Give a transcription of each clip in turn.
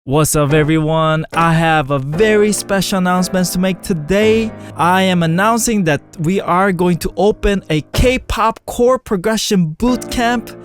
What's up everyone? I have a very special announcement to make today. I am announcing that we are going to open a K-pop chord progression bootcamp.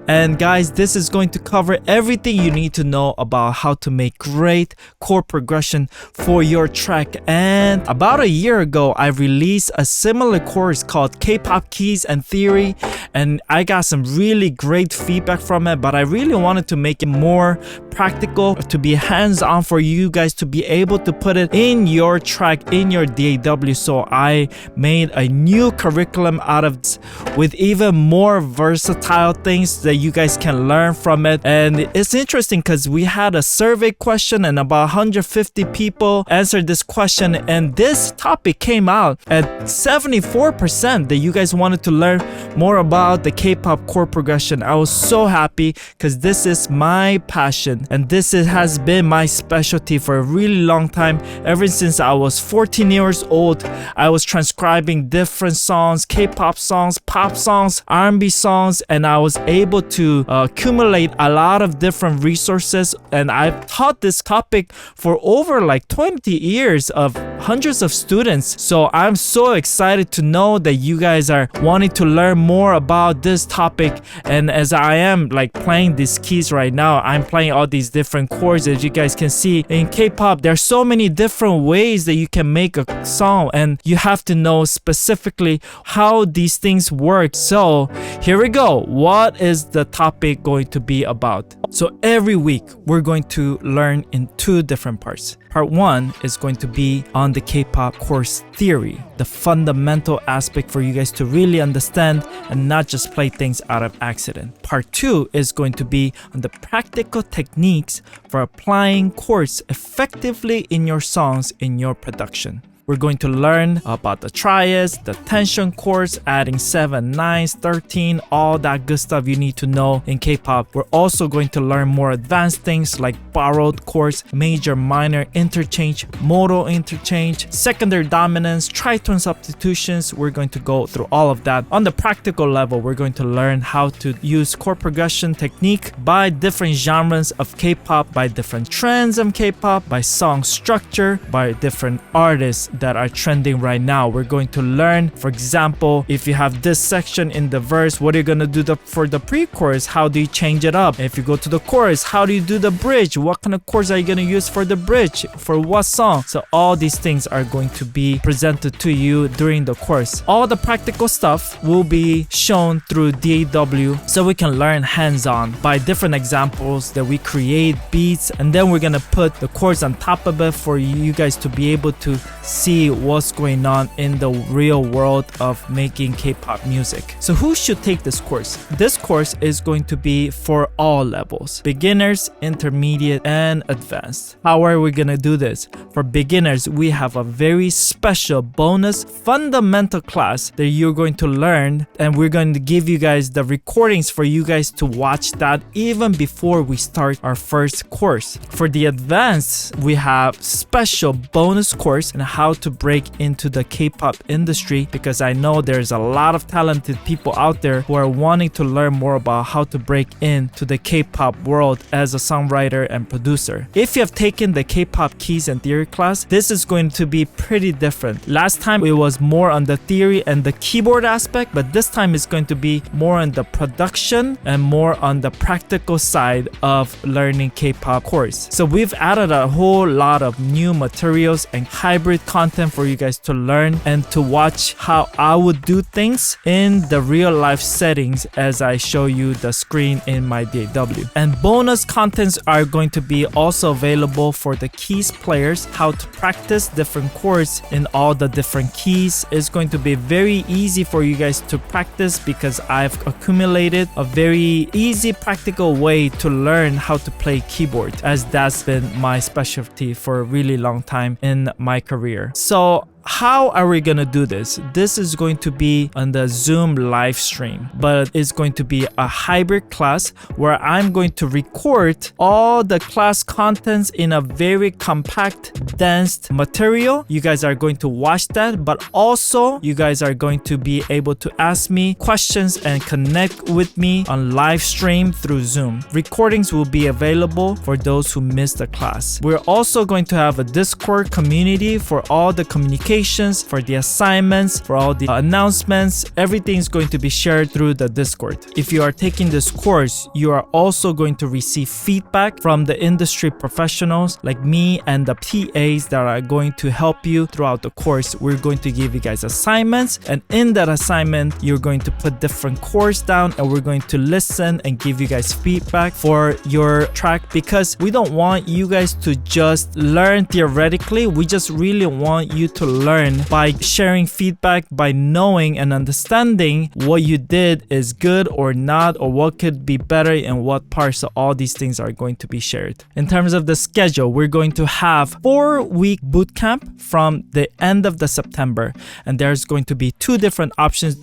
And guys, this is going to cover everything you need to know about how to make great chord progression for your track. And about a year ago, I released a similar course called K-pop Keys and Theory, and I got some really great feedback from it, but I really wanted to make it more practical, to be hands-on for you guys to be able to put it in your track, in your DAW. So I made a new curriculum out of this with even more versatile things that you guys can learn from it. And it's interesting because we had a survey question and about 150 people answered this question, and this topic came out at 74% that you guys wanted to learn more about the K-pop chord progression. I was so happy because this is my passion and this has been my specialty for a really long time. Ever since I was 14 years old, I was transcribing different songs, K-pop songs, pop songs, R&B songs, and I was able to accumulate a lot of different resources. And I've taught this topic for over like 20 years of hundreds of students. So I'm so excited to know that you guys are wanting to learn more about this topic. And as I am like playing these keys right now, I'm playing all these different chords. As you guys can see in K-pop, there's so many different ways that you can make a song, and you have to know specifically how these things work. So here we go. What is the topic going to be about? So every week we're going to learn in two different parts. Part one is going to be on the K-pop course theory, the fundamental aspect for you guys to really understand and not just play things out of accident. Part two is going to be on the practical techniques for applying chords effectively in your songs, in your production. We're going to learn about the triads, the tension chords, adding 7, 9, 13, all that good stuff you need to know in K-pop. We're also going to learn more advanced things like borrowed chords, major minor interchange, modal interchange, secondary dominance, tritone substitutions. We're going to go through all of that. On the practical level, we're going to learn how to use chord progression technique by different genres of K-pop, by different trends of K-pop, by song structure, by different artists that are trending right now. We're going to learn, for example, if you have this section in the verse, what are you going to do for the pre-chorus? How do you change it up? If you go to the chorus, how do you do the bridge? What kind of chords are you going to use for the bridge? For what song? So all these things are going to be presented to you during the course. All the practical stuff will be shown through DAW, so we can learn hands-on by different examples that we create beats, and then we're going to put the chords on top of it for you guys to be able to see what's going on in the real world of making K-pop music. So who should take this course? This course is going to be for all levels: beginners, intermediate, and advanced. How are we gonna do this? For beginners, we have a very special bonus fundamental class that you're going to learn, and we're going to give you guys the recordings for you guys to watch that even before we start our first course. For the advanced, we have special bonus course on how to break into the K-pop industry, because I know there's a lot of talented people out there who are wanting to learn more about how to break into the K-pop world as a songwriter and producer. If you have taken the K-pop Keys and Theory class, this is going to be pretty different. Last time it was more on the theory and the keyboard aspect, but this time it's going to be more on the production and more on the practical side of learning K-pop course. So we've added a whole lot of new materials and hybrid content for you guys to learn and to watch how I would do things in the real life settings as I show you the screen in my DAW. And bonus contents are going to be also available for the keys players, how to practice different chords in all the different keys. It's going to be very easy for you guys to practice because I've accumulated a very easy practical way to learn how to play keyboard, as that's been my specialty for a really long time in my career. So how are we gonna do this? This is going to be on the Zoom live stream, but it's going to be a hybrid class where I'm going to record all the class contents in a very compact, dense material. You guys are going to watch that, but also you guys are going to be able to ask me questions and connect with me on live stream through Zoom. Recordings will be available for those who missed the class. We're also going to have a Discord community for all the communications, for the assignments, for all the announcements. Everything's going to be shared through the Discord. If you are taking this course, you are also going to receive feedback from the industry professionals like me and the PAs that are going to help you throughout the course. We're going to give you guys assignments, and in that assignment, you're going to put different chords down, and we're going to listen and give you guys feedback for your track, because we don't want you guys to just learn theoretically. We just really want you to learn by sharing feedback, by knowing and understanding what you did is good or not, or what could be better and what parts of all these things are going to be shared. In terms of the schedule, we're going to have 4-week bootcamp from the end of the September, and there's going to be two different options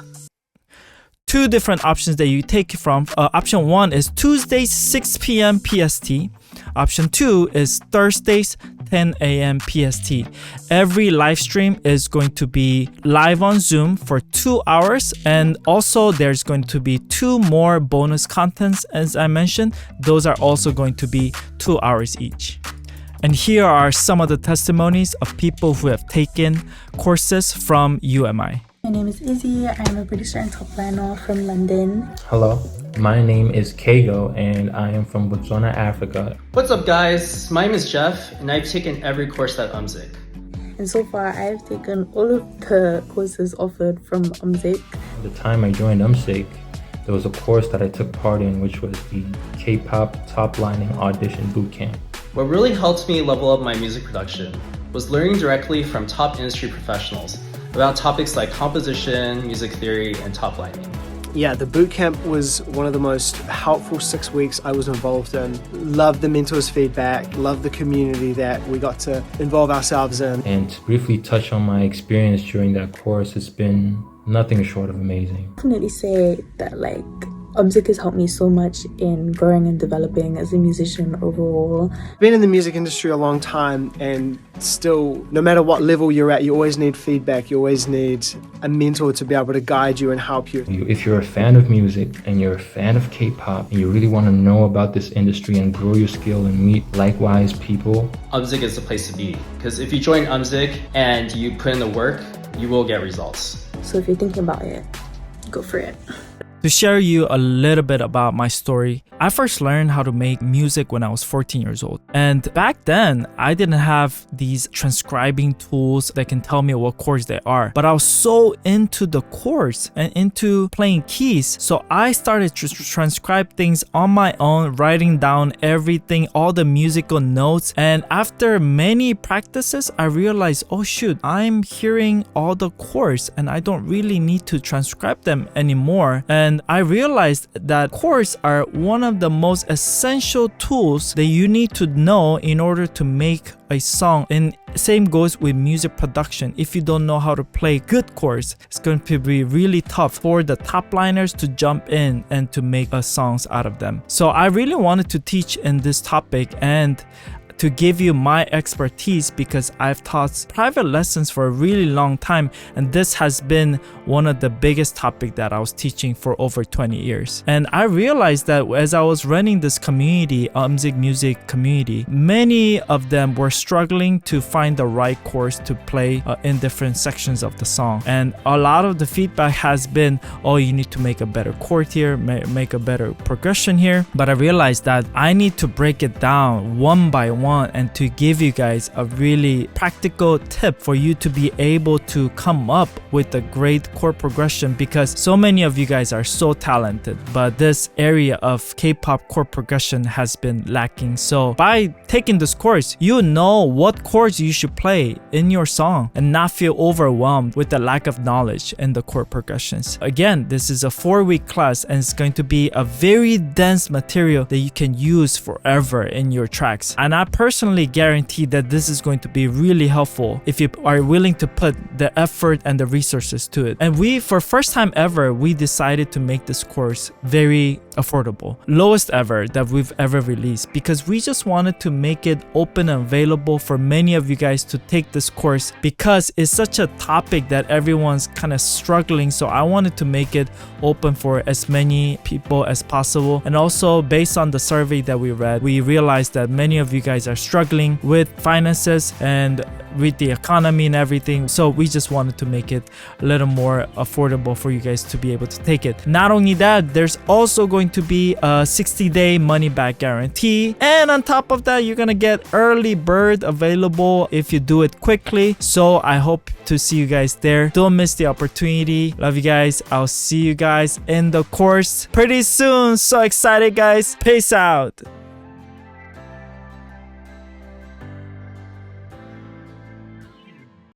that you take from. Option 1 is Tuesdays 6 p.m. PST. Option 2 is Thursdays 10 a.m. PST. Every live stream is going to be live on Zoom for 2 hours, and also there's going to be 2 more bonus contents, as I mentioned. Those are also going to be 2 hours each. And here are some of the testimonies of people who have taken courses from UMI. My name is Izzy. I am a producer and top liner from London. Hello, my name is Kago and I am from Botswana, Africa. What's up guys, my name is Jeff and I've taken every course at UMSIC. And so far I've taken all of the courses offered from UMSIC. At the time I joined UMSIC, there was a course that I took part in, which was the K-pop top lining audition bootcamp. What really helped me level up my music production was learning directly from top industry professionals about topics like composition, music theory, and top lining. Yeah, the bootcamp was one of the most helpful 6 weeks I was involved in. Loved the mentors' feedback, loved the community that we got to involve ourselves in. And to briefly touch on my experience during that course, it's been nothing short of amazing. Definitely say that UMSIC has helped me so much in growing and developing as a musician overall. Been in the music industry a long time, and still, no matter what level you're at, you always need feedback. You always need a mentor to be able to guide you and help you. If you're a fan of music and you're a fan of K-pop and you really want to know about this industry and grow your skill and meet likewise people, UMSIC is the place to be, because if you join UMSIC and you put in the work, you will get results. So if you're thinking about it, go for it. To share you a little bit about my story, I first learned how to make music when I was 14 years old. And back then, I didn't have these transcribing tools that can tell me what chords they are. But I was so into the chords and into playing keys. So I started to transcribe things on my own, writing down everything, all the musical notes. And after many practices, I realized, oh shoot, I'm hearing all the chords and I don't really need to transcribe them anymore. And I realized that chords are one of the most essential tools that you need to know in order to make a song. And same goes with music production. If you don't know how to play good chords, it's going to be really tough for the top liners to jump in and to make songs out of them. So I really wanted to teach in this topic and to give you my expertise, because I've taught private lessons for a really long time, and this has been one of the biggest topics that I was teaching for over 20 years. And I realized that as I was running this community, UMSIC music community, many of them were struggling to find the right chords to play in different sections of the song. And a lot of the feedback has been, oh, you need to make a better chord here, make a better progression here. But I realized that I need to break it down one by one and to give you guys a really practical tip for you to be able to come up with a great chord progression, because so many of you guys are so talented, but this area of K-pop chord progression has been lacking. So by taking this course, you know what chords you should play in your song and not feel overwhelmed with the lack of knowledge in the chord progressions. Again, this is a 4-week class and it's going to be a very dense material that you can use forever in your tracks. And I personally guarantee that this is going to be really helpful if you are willing to put the effort and the resources to it. And we, for first time ever, we decided to make this course very affordable, lowest ever that we've ever released, because we just wanted to make it open and available for many of you guys to take this course, because it's such a topic that everyone's kind of struggling. So I wanted to make it open for as many people as possible. And also, based on the survey that we read, we realized that many of you guys are struggling with finances and with the economy and everything. So we just wanted to make it a little more affordable for you guys to be able to take it. Not only that, there's also going to be a 60-day money back guarantee, and on top of that, you're gonna get early bird available if you do it quickly. So I hope to see you guys there. Don't miss the opportunity. Love you guys. I'll see you guys in the course pretty soon. So excited, guys. Peace out.